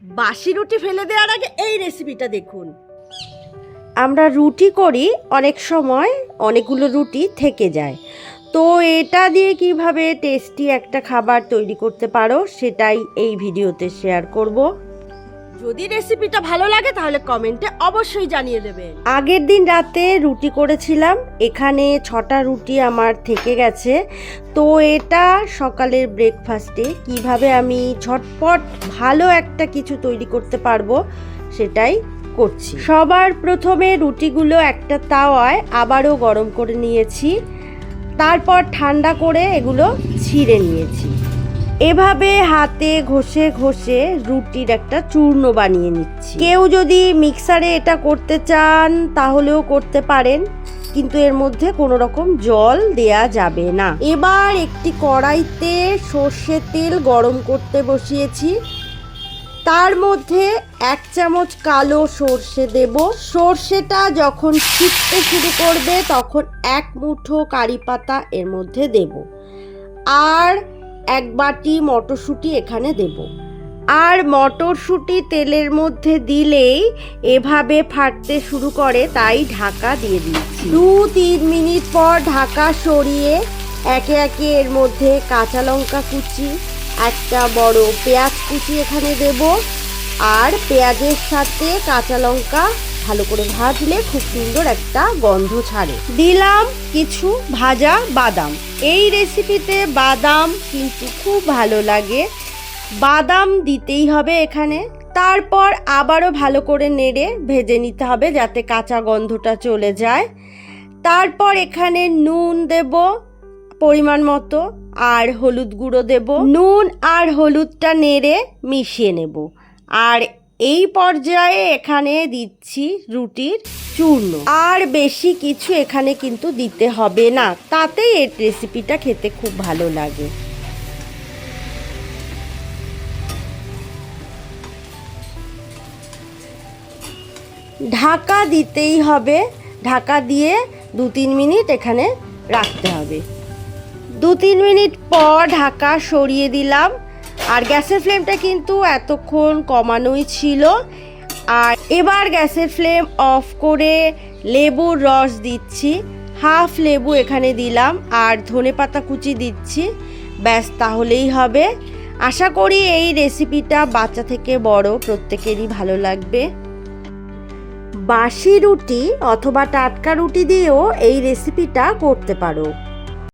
বাসি রুটি ফেলে দেওয়ার আগে এই রেসিপিটা দেখুন। আমরা রুটি করি, অনেক সময় অনেকগুলো রুটি থেকে যায়, তো এটা দিয়ে কিভাবে টেস্টি একটা খাবার তৈরি করতে পারো সেটাই এই ভিডিওতে শেয়ার করব। যদি রেসিপিটা ভালো লাগে তাহলে কমেন্টে অবশ্যই জানিয়ে দেবেন। আগের দিন রাতে রুটি করেছিলাম, এখানে 6টা রুটি আমার থেকে গেছে, তো এটা সকালের ব্রেকফাস্টে কিভাবে আমি ঝটপট ভালো একটা কিছু তৈরি করতে পারবো সেটাই করছি। সবার প্রথমে রুটিগুলো একটা তাওয়ায় আবারও গরম করে নিয়েছি, তারপর ঠান্ডা করে এগুলো ছিঁড়ে নিয়েছি। এভাবে হাতে ঘষে ঘষে রুটির একটা চূর্ণ বানিয়ে নিচ্ছি। কেউ যদি মিক্সারে এটা করতে চান তাহলেও করতে পারেন, কিন্তু এর মধ্যে কোনো রকম জল দেয়া যাবে না। এবার একটি কড়াইতে সর্ষের তেল গরম করতে বসিয়েছি, তার মধ্যে 1 চামচ কালো সর্ষে দেব। সর্ষেটা যখন ছিটতে শুরু করবে তখন 1 মুঠো কারি পাতা এর মধ্যে দেব, আর 1 বাটি মটরশুঁটি এখানে দেব। আর মটরশুঁটি তেলের মধ্যে দিলেই এভাবে ফাটতে শুরু করে, তাই ঢাকা দিয়ে দিচ্ছি। 2-3 মিনিট পর ঢাকা সরিয়ে একে একে এর মধ্যে কাঁচা লঙ্কা কুচি, একটা বড় পেঁয়াজ কুচি এখানে দেব, আর পেঁয়াজের সাথে কাঁচা লঙ্কা ভালো করে ভাজলে খুব সুন্দর একটা গন্ধ ছাড়ে। দিলাম কিছু ভাজা বাদাম। এই রেসিপিতে বাদাম কিন্তু খুব ভালো লাগে, বাদাম দিতেই হবে এখানে। তারপর আবারও ভালো করে নেড়ে ভেজে নিতে হবে যাতে কাঁচা গন্ধটা চলে যায়। তারপর এখানে নুন দেব পরিমাণ মতো, আর হলুদ গুঁড়ো দেব। নুন আর হলুদটা নেড়ে মিশিয়ে নেব, আর এই পর্যায়ে এখানে দিচ্ছি রুটির চূর্ণ। আর বেশি কিছু এখানে কিন্তু দিতে হবে না, তাতেই এই রেসিপিটা খেতে খুব ভালো লাগে। ঢাকা দিতেই হবে, ঢাকা দিয়ে 2-3 মিনিট এখানে রাখতে হবে। 2-3 মিনিট পর ঢাকা সরিয়ে দিলাম, আর গ্যাসের ফ্লেমটা কিন্তু এতক্ষণ কমানোই ছিল। আর এবার গ্যাসের ফ্লেম অফ করে লেবুর রস দিচ্ছি, হাফ লেবু এখানে দিলাম, আর ধনেপাতা কুচি দিচ্ছি। ব্যাস, তাহলেই হবে। আশা করি এই রেসিপিটা বাচ্চা থেকে বড় প্রত্যেকেরই ভালো লাগবে। বাসি রুটি অথবা টাটকা রুটি দিয়েও এই রেসিপিটা করতে পারো।